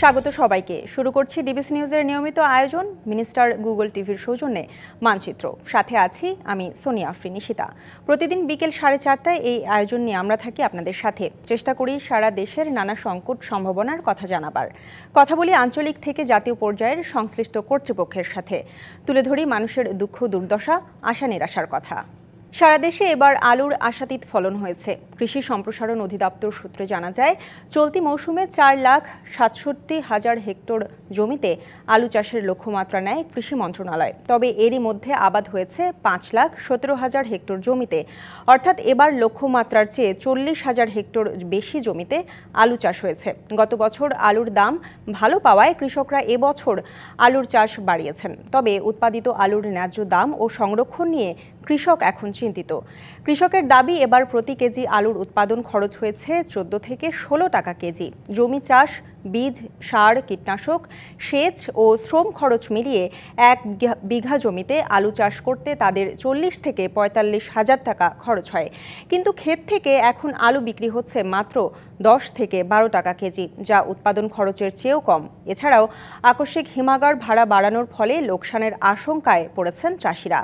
স্বাগত সবাইকে। শুরু করছি ডিবিসি নিউজের নিয়মিত আয়োজন মিনিস্টার গুগল টিভির সৌজন্যে মানচিত্র। সাথে আছি আমি সোনিয়া আফরিন নিশিতা। প্রতিদিন বিকেল 4:30টায় এই আয়োজন নিয়ে আমরা থাকি আপনাদের সাথে। চেষ্টা করি সারা দেশের নানা সংকট সম্ভাবনার কথা জানাবার। কথা বলি আঞ্চলিক থেকে জাতীয় পর্যায়ের সংশ্লিষ্ট কর্তৃপক্ষের সাথে। তুলে ধরি মানুষের দুঃখ দুর্দশা, আশা নিরাশার কথা। সারা দেশে এবার আলুর আশাতীত ফলন হয়েছে। কৃষি সম্প্রসারণ অধিদপ্তর সূত্রে জানা যায়, চলতি মৌসুমে 4,67,000 হেক্টর জমিতে আলু চাষের লক্ষ্যমাত্রা নেয় কৃষি মন্ত্রণালয়। তবে এরই মধ্যে আবাদ হয়েছে 5,17,000 হেক্টর জমিতে। অর্থাৎ এবার লক্ষ্যমাত্রার চেয়ে 40,000 হেক্টর বেশি জমিতে আলু চাষ হয়েছে। গত বছর আলুর দাম ভালো পাওয়ায় কৃষকরা এবছর আলুর চাষ বাড়িয়েছেন। তবে উৎপাদিত আলুর ন্যায্য দাম ও সংরক্ষণ নিয়ে কৃষক এখন চিন্তিত। কৃষকের দাবি, এবার প্রতি কেজি আলুর উৎপাদন খরচ হয়েছে 14 থেকে 16 টাকা কেজি। জমি চাষ, বীজ, সার, কীটনাশক, সেচ ও শ্রম খরচ মিলিয়ে 1 বিঘা জমিতে আলু চাষ করতে তাদের 40 থেকে 45 হাজার টাকা খরচ হয়। কিন্তু ক্ষেত থেকে এখন আলু বিক্রি হচ্ছে মাত্র 10 থেকে 12 টাকা কেজি, যা উৎপাদন খরচের চেয়েও কম। এছাড়াও আকস্মিক হিমাগার ভাড়া বাড়ানোর ফলে লোকসানের আশঙ্কায় পড়েছেন চাষিরা।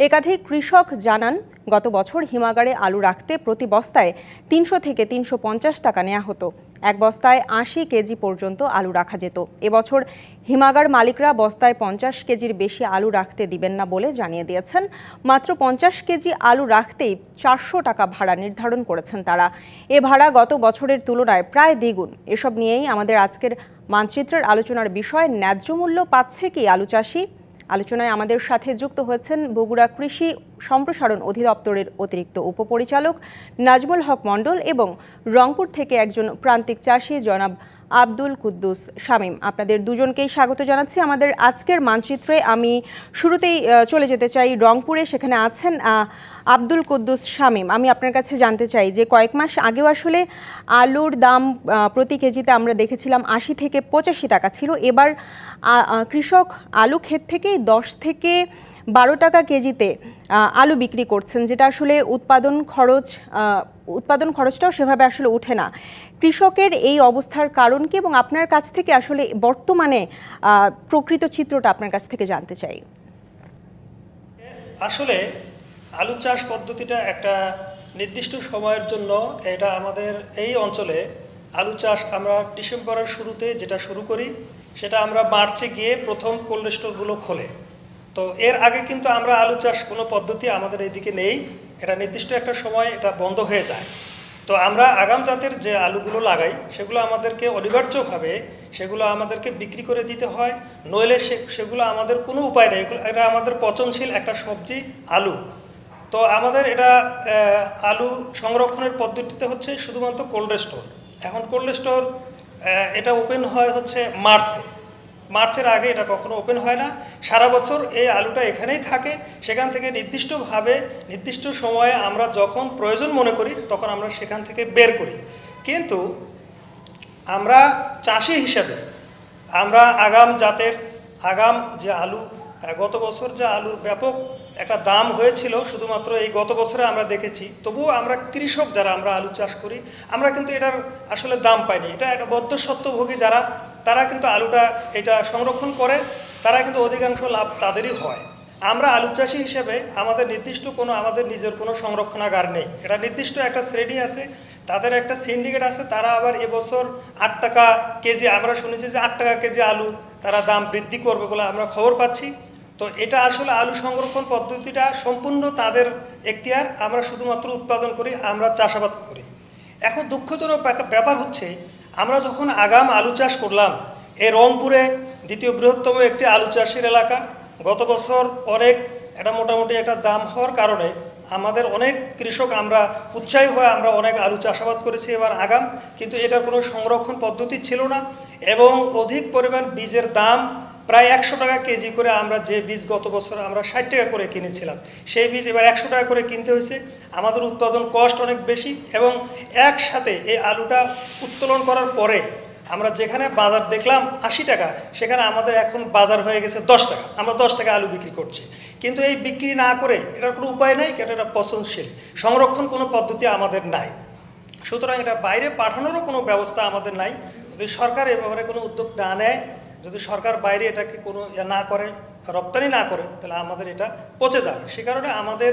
একাধিক কৃষক জানান, গত বছর হিমাগারে আলু রাখতে প্রতি বস্তায় 300 থেকে 350 টাকা নেওয়া হতো। এক বস্তায় 80 কেজি পর্যন্ত আলু রাখা যেত। এবছর হিমাগার মালিকরা বস্তায় 50 কেজির বেশি আলু রাখতে দিবেন না বলে জানিয়ে দিয়েছেন। মাত্র 50 কেজি আলু রাখতেই 400 টাকা ভাড়া নির্ধারণ করেছেন তারা। এ ভাড়া গত বছরের তুলনায় প্রায় দ্বিগুণ। এসব নিয়েই আমাদের আজকের মানচিত্রের আলোচনার বিষয়, ন্যায্য মূল্য পাচ্ছে কি আলু চাষি? আলোচনায় আমাদের সাথে যুক্ত হয়েছেন বগুড়া কৃষি সম্প্রসারণ অধিদপ্তরের অতিরিক্ত উপপরিচালক নাজমুল হক মণ্ডল এবং রংপুর থেকে একজন প্রান্তিক চাষি জনাব আব্দুল কুদ্দুস শামীম। আপনাদের দুজনকেই স্বাগত জানাচ্ছি আমাদের আজকের মানচিত্রে। আমি শুরুতেই চলে যেতে চাই রংপুরে, সেখানে আছেন আব্দুল কুদ্দুস শামীম। আমি আপনার কাছে জানতে চাই যে কয়েক মাস আগেও আসলে আলুর দাম প্রতি কেজিতে আমরা দেখেছিলাম 80 থেকে 85 টাকা ছিল। এবার কৃষক আলু ক্ষেত থেকেই 10 থেকে 12 টাকা কেজিতে আলু বিক্রি করছেন, যেটা আসলে উৎপাদন খরচটাও সেভাবে আসলে ওঠে না। কৃষকের এই অবস্থার কারণ কি, এবং আপনার কাছ থেকে আসলে বর্তমানে প্রকৃত চিত্রটা আপনার কাছ থেকে জানতে চাই। আসলে আলু চাষ পদ্ধতিটা একটা নির্দিষ্ট সময়ের জন্য, এটা আমাদের এই অঞ্চলে আলু চাষ আমরা ডিসেম্বরের শুরুতে যেটা শুরু করি, সেটা আমরা মার্চে গিয়ে প্রথম কোল্ড স্টোরগুলো খোলে। তো এর আগে কিন্তু আমরা আলু চাষ কোনো পদ্ধতি আমাদের এইদিকে নেই। এটা নির্দিষ্ট একটা সময় এটা বন্ধ হয়ে যায়। তো আমরা আগাম জাতের যে আলুগুলো লাগাই, সেগুলো আমাদেরকে অনিবার্যভাবে সেগুলো আমাদেরকে বিক্রি করে দিতে হয়, নইলে সেগুলো আমাদের কোনো উপায় নেই। এটা আমাদের পচনশীল একটা সবজি আলু। তো আমাদের এটা আলু সংরক্ষণের পদ্ধতিতে হচ্ছে শুধুমাত্র কোল্ড স্টোর। এখন কোল্ড স্টোর এটা ওপেন হয় হচ্ছে মার্চের আগে এটা কখনো ওপেন হয় না। সারা বছর এই আলুটা এখানেই থাকে। সেখান থেকে নির্দিষ্টভাবে নির্দিষ্ট সময়ে আমরা যখন প্রয়োজন মনে করি তখন আমরা সেখান থেকে বের করি। কিন্তু আমরা চাষি হিসেবে আমরা আগাম যে আলু, গত বছর যে আলুর ব্যাপক একটা দাম হয়েছিল, শুধুমাত্র এই গত বছরে আমরা দেখেছি। তবুও আমরা কৃষক যারা আমরা আলু চাষ করি, আমরা কিন্তু এটার আসলে দাম পাইনি। এটা একটা মধ্যস্বত্বভোগী যারা, তারা কিন্তু আলুটা এটা সংরক্ষণ করে, তারা কিন্তু অধিকাংশ লাভ তাদেরই হয়। আমরা আলু চাষি হিসেবে আমাদের আমাদের নিজের কোনো সংরক্ষণাগার নেই। এটা নির্দিষ্ট একটা শ্রেণী আছে, তাদের একটা সিন্ডিকেট আছে। তারা আবার এবছর 8 টাকা কেজি, আমরা শুনেছি যে 8 টাকা কেজি আলু তারা দাম বৃদ্ধি করবে বলে আমরা খবর পাচ্ছি। তো এটা আসলে আলু সংরক্ষণ পদ্ধতিটা সম্পূর্ণ তাদের এখতিয়ার। আমরা শুধুমাত্র উৎপাদন করি, আমরা চাষাবাদ করি। এখন দুঃখজনক ব্যাপার হচ্ছে, আমরা যখন আগাম আলু চাষ করলাম, এই রংপুরে দ্বিতীয় বৃহত্তম একটি আলু চাষের এলাকা, গত বছর এটা মোটামুটি একটা দাম হওয়ার কারণে আমাদের অনেক কৃষক আমরা উৎসাহী হয়ে আমরা অনেক আলু চাষাবাদ করেছি এবার আগাম। কিন্তু এটার কোনো সংরক্ষণ পদ্ধতি ছিল না, এবং অধিক পরিমাণ বীজের দাম প্রায় 100 টাকা কেজি করে। আমরা যে বীজ গত বছর আমরা 60 টাকা করে কিনেছিলাম, সেই বীজ এবার 100 টাকা করে কিনতে হয়েছে। আমাদের উৎপাদন কষ্ট অনেক বেশি, এবং একসাথে এই আলুটা উত্তোলন করার পরে আমরা যেখানে বাজার দেখলাম 80 টাকা, সেখানে আমাদের এখন বাজার হয়ে গেছে 10 টাকা। আমরা 10 টাকা আলু বিক্রি করছি। কিন্তু এই বিক্রি না করে এটার কোনো উপায় নেই, এটা পচনশীল, সংরক্ষণ কোনো পদ্ধতি আমাদের নাই। সুতরাং এটা বাইরে পাঠানোরও কোনো ব্যবস্থা আমাদের নাই। যদি সরকার এ ব্যাপারে কোনো উদ্যোগ না নেয়, যদি সরকার বাইরে এটাকে কোনো না করে, রপ্তানি না করে, তাহলে আমাদের এটা পচে যাবে। সে কারণে আমাদের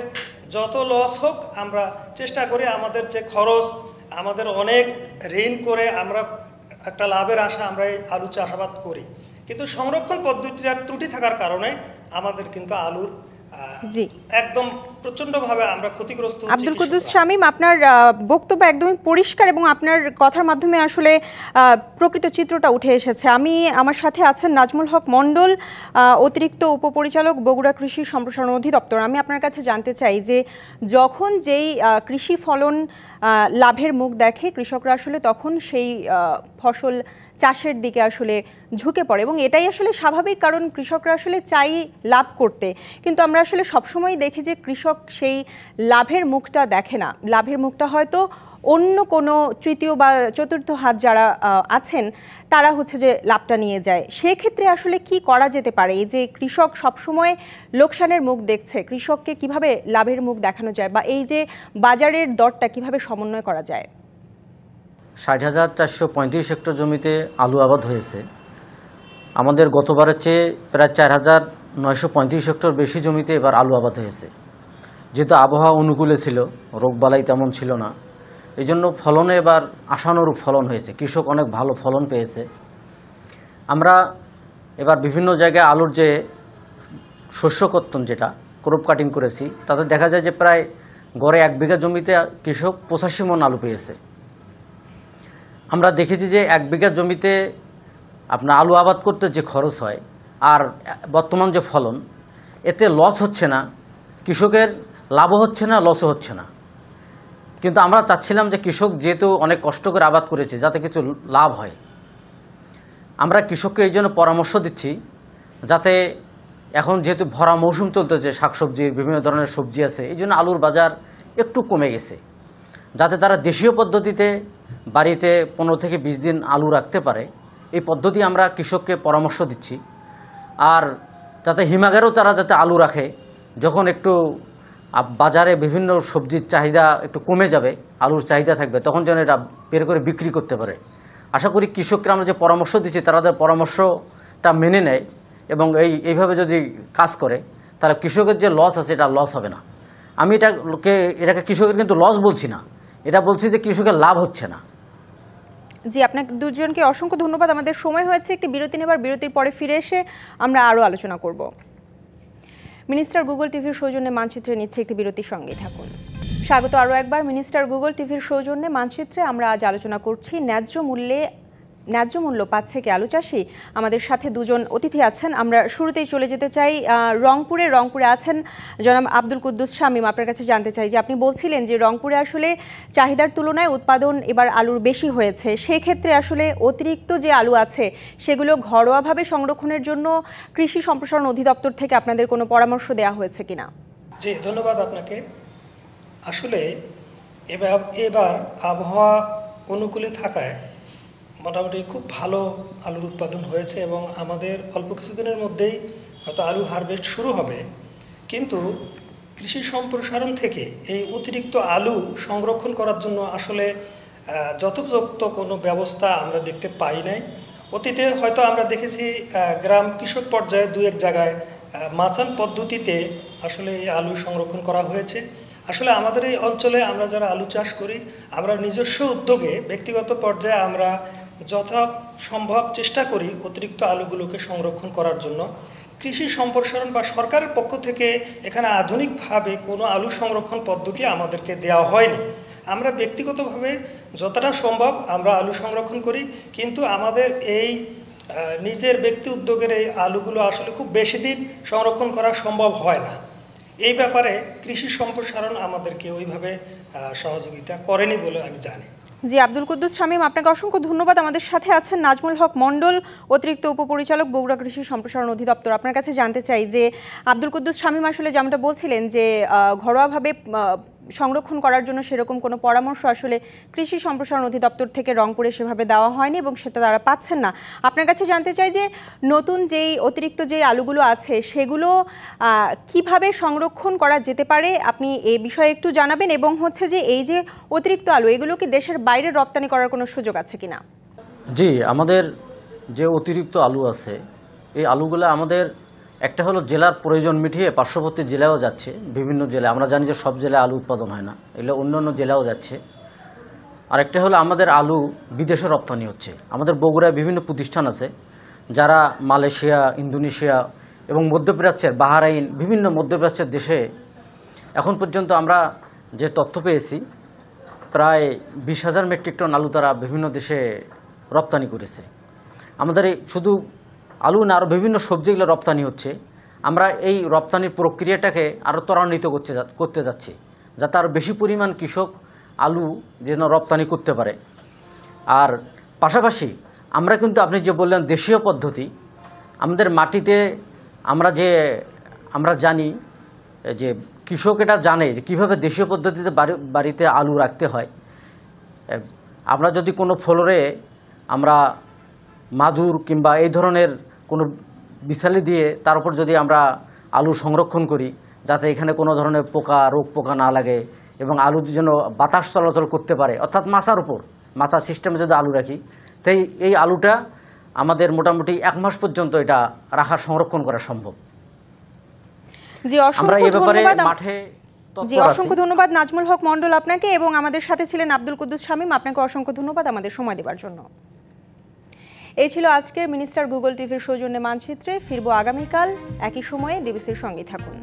যত লস হোক আমরা চেষ্টা করি, আমাদের যে খরচ, আমাদের অনেক ঋণ করে আমরা একটা লাভের আশা আমরা এই আলু চাষাবাদ করি, কিন্তু সংরক্ষণ পদ্ধতির ত্রুটি থাকার কারণে আমাদের কিন্তু আলুর একদম প্রচন্ডভাবে আমরা ক্ষতিগ্রস্ত হচ্ছি। আব্দুল কুদ্দুস শামীম, আপনার বক্তব্য একদমই পরিষ্কার এবং আপনার কথার মাধ্যমে আসলে প্রকৃত চিত্রটা উঠে এসেছে। আমার সাথে আছেন নাজমুল হক মণ্ডল, অতিরিক্ত উপপরিচালক, বগুড়া কৃষি সম্প্রসারণ অধিদপ্তর। আমি আপনার কাছে জানতে চাই যে যখন যেই কৃষি ফলন লাভের মুখ দেখে কৃষকরা আসলে তখন সেই ফসল চাষের দিকে আসলে ঝুঁকে পড়ে এবং এটাই আসলে স্বাভাবিক, কারণ কৃষকরা আসলে চাই লাভ করতে, কিন্তু আমরা আসলে সবসময় দেখি যে কৃষক সেই লাভের মুখটা দেখে না। লাভের মুখটা হয়তো অন্য কোনো তৃতীয় বা চতুর্থ হাত যারা আছেন তারা হচ্ছে যে লাভটা নিয়ে যায়। সেক্ষেত্রে আসলে কি করা যেতে পারে? এই যে কৃষক সবসময় লোকসানের মুখ দেখছে, কৃষককে কিভাবে লাভের মুখ দেখানো যায় বা এই যে বাজারের দরটা কিভাবে সমন্বয় করা যায়? 60,435 হেক্টর জমিতে আলু আবাদ হয়েছে। আমাদের গতবারের চেয়ে প্রায় 4,935 হেক্টর বেশি জমিতে এবার আলু আবাদ হয়েছে। যেহেতু আবহাওয়া অনুকূলে ছিল, রোগবালাই তেমন ছিল না, এই জন্য ফলনে এবার আশানুরূপ ফলন হয়েছে, কৃষক অনেক ভালো ফলন পেয়েছে। আমরা এবার বিভিন্ন জায়গায় আলুর যে শস্য কর্তন, যেটা ক্রপ কাটিং করেছি, তাতে দেখা যায় যে প্রায় গড়ে 1 বিঘা জমিতে কৃষক 85 মণ আলু পেয়েছে। আমরা দেখেছি যে 1 বিঘা জমিতে আপনার আলু আবাদ করতে যে খরচ হয় আর বর্তমান যে ফলন, এতে লস হচ্ছে না, কৃষকের লাভও হচ্ছে না, লসও হচ্ছে না। কিন্তু আমরা চাচ্ছিলাম যে কৃষক যেহেতু অনেক কষ্ট করে আবাদ করেছে, যাতে কিছু লাভ হয়। আমরা কৃষককে এই জন্য পরামর্শ দিচ্ছি, যাতে এখন যেহেতু ভরা মৌসুম চলতেছে, শাকসবজির বিভিন্ন ধরনের সবজি আছে, এই জন্য আলুর বাজার একটু কমে গেছে, যাতে তারা দেশীয় পদ্ধতিতে বাড়িতে 15 থেকে 20 দিন আলু রাখতে পারে। এই পদ্ধতি আমরা কৃষককে পরামর্শ দিচ্ছি। আর যাতে হিমাগারেও তারা যাতে আলু রাখে, যখন একটু বাজারে বিভিন্ন সবজির চাহিদা একটু কমে যাবে, আলুর চাহিদা থাকবে, তখন যেন এটা বের করে বিক্রি করতে পারে। আশা করি কৃষককে আমরা যে পরামর্শ দিচ্ছি তাদের পরামর্শটা মেনে নেয় এবং এইভাবে যদি কাজ করে, তাহলে কৃষকের যে লস আছে এটা লস হবে না। আমি এটাকে কৃষকের কিন্তু লস বলছি না, এটা বলছি যে কৃষকের লাভ হচ্ছে না। জি, আপনাকে দুজনকে অসংখ্য ধন্যবাদ। আমাদের সময় হয়েছে একটি বিরতি নেবার, বিরতির পরে ফিরে এসে আমরা আরও আলোচনা করব। মিনিস্টার গুগল টিভির সৌজন্যে মানচিত্রে নিচ্ছে একটি বিরতির, সঙ্গেই থাকুন। স্বাগত আরও একবার মিনিস্টার গুগল টিভির সৌজন্যে মানচিত্রে। আমরা আজ আলোচনা করছি ন্যায্য মূল্য পাচ্ছে কি আলু চাষি। আমাদের সাথে দুজন অতিথি আছেন। আমরা শুরুতেই চলে যেতে চাই রংপুরে আছেন জনাব আব্দুল কুদ্দুস শামীম। আপনার কাছে জানতে চাই যে আপনি বলছিলেন যে রংপুরে আসলে চাহিদার তুলনায় উৎপাদন এবার আলুর বেশি হয়েছে, সেই ক্ষেত্রে আসলে অতিরিক্ত যে আলু আছে সেগুলো ঘরোয়াভাবে সংরক্ষণের জন্য কৃষি সম্প্রসারণ অধিদপ্তর থেকে আপনাদের কোনো পরামর্শ দেওয়া হয়েছে কিনা? জি, ধন্যবাদ আপনাকে। আসলে এবার আবহাওয়া অনুকূলে থাকায় মোটামুটি খুব ভালো আলুর উৎপাদন হয়েছে এবং আমাদের অল্প কিছুদিনের মধ্যেই হয়তো আলু হারভেস্ট শুরু হবে। কিন্তু কৃষি সম্প্রসারণ থেকে এই অতিরিক্ত আলু সংরক্ষণ করার জন্য আসলে যথোপযুক্ত কোনো ব্যবস্থা আমরা দেখতে পাই নাই। অতীতে হয়তো আমরা দেখেছি গ্রাম কৃষক পর্যায়ে 2-1 জায়গায় মাচান পদ্ধতিতে আসলে এই আলু সংরক্ষণ করা হয়েছে। আসলে আমাদের এই অঞ্চলে আমরা যারা আলু চাষ করি, আমরা নিজস্ব উদ্যোগে ব্যক্তিগত পর্যায়ে আমরা যথাসম্ভব চেষ্টা করি অতিরিক্ত আলুগুলোকে সংরক্ষণ করার জন্য। কৃষি সম্প্রসারণ বা সরকারের পক্ষ থেকে এখানে আধুনিকভাবে কোনো আলু সংরক্ষণ পদ্ধতি আমাদেরকে দেওয়া হয়নি। আমরা ব্যক্তিগতভাবে যতটা সম্ভব আমরা আলু সংরক্ষণ করি, কিন্তু আমাদের এই নিজের ব্যক্তি উদ্যোগের এই আলুগুলো আসলে খুব বেশি দিন সংরক্ষণ করা সম্ভব হয় না। এই ব্যাপারে কৃষি সম্প্রসারণ আমাদেরকে ওইভাবে সহযোগিতা করেনি বলে আমি জানি। জি, আব্দুল কুদ্দুস শামীম, আপনাকে অসংখ্য ধন্যবাদ। আমাদের সাথে আছেন নাজমুল হক মণ্ডল, অতিরিক্ত উপপরিচালক, বগুড়া কৃষি সম্প্রসারণ অধিদপ্তর। আপনার কাছে জানতে চাই যে আব্দুল কুদ্দুস শামীম আসলে যেমনটা বলছিলেন যে ঘরোয়াভাবে সংরক্ষণ করার জন্য সেরকম কোনো পরামর্শ আসলে কৃষি সম্প্রসারণ অধিদপ্তর থেকে রংপুরে সেভাবে দেওয়া হয়নি এবং সেটা তারা পাচ্ছেন না। আপনার কাছে জানতে চাই যে নতুন যেই অতিরিক্ত যেই আলুগুলো আছে সেগুলো কিভাবে সংরক্ষণ করা যেতে পারে, আপনি এই বিষয়ে একটু জানাবেন, এবং হচ্ছে যে এই যে অতিরিক্ত আলু এগুলো কি দেশের বাইরে রপ্তানি করার কোনো সুযোগ আছে কিনা? জি, আমাদের যে অতিরিক্ত আলু আছে এই আলুগুলো আমাদের একটা হলো জেলার প্রয়োজন মিটিয়ে পার্শ্ববর্তী জেলাও যাচ্ছে, বিভিন্ন জেলায়। আমরা জানি যে সব জেলায় আলু উৎপাদন হয় না, এগুলো অন্য অন্য জেলাও যাচ্ছে। আর একটা হলো আমাদের আলু বিদেশে রপ্তানি হচ্ছে। আমাদের বগুড়ায় বিভিন্ন প্রতিষ্ঠান আছে যারা মালয়েশিয়া, ইন্দোনেশিয়া এবং মধ্যপ্রাচ্যের বাহরাইন, বিভিন্ন মধ্যপ্রাচ্যের দেশে এখন পর্যন্ত আমরা যে তথ্য পেয়েছি প্রায় 20,000 মেট্রিক টন আলু তারা বিভিন্ন দেশে রপ্তানি করেছে। আমাদের এই শুধু আলু না, আরও বিভিন্ন সবজিগুলো রপ্তানি হচ্ছে। আমরা এই রপ্তানির প্রক্রিয়াটাকে আরও ত্বরান্বিত করতে যাচ্ছি, যাতে আরও বেশি পরিমাণ কৃষক আলু যেন রপ্তানি করতে পারে। আর পাশাপাশি আমরা কিন্তু আপনি যে বললেন দেশীয় পদ্ধতি, আমাদের মাটিতে আমরা জানি যে কৃষক এটা জানে যে কীভাবে দেশীয় পদ্ধতিতে বাড়িতে আলু রাখতে হয়। আমরা যদি কোনো ফ্লোরে আমরা মাদুর কিংবা এই ধরনের কোনো বিছালি দিয়ে তার উপর যদি আমরা আলু সংরক্ষণ করি, যাতে এখানে কোনো ধরনের রোগ পোকা না লাগে এবং আলু যেন বাতাস চলাচল করতে পারে, অর্থাৎ মাচার উপর, মাচা সিস্টেমে যদি আলু রাখি, তাই এই আলুটা আমাদের মোটামুটি 1 মাস পর্যন্ত এটা রাখার সংরক্ষণ করা সম্ভব। জি, অসংখ্য ধন্যবাদ নাজমুল হক মন্ডল আপনাকে, এবং আমাদের সাথে ছিলেন আব্দুল কুদ্দুস শামীম। আপনাকে অসংখ্য ধন্যবাদ আমাদের সময় দেওয়ার জন্য। এই ছিল আজকের মিনিস্টার গুগল টিভির সৌজন্যে মানচিত্রে। ফিরবো আগামীকাল একই সময়ে। ডিবিসির সঙ্গে থাকুন।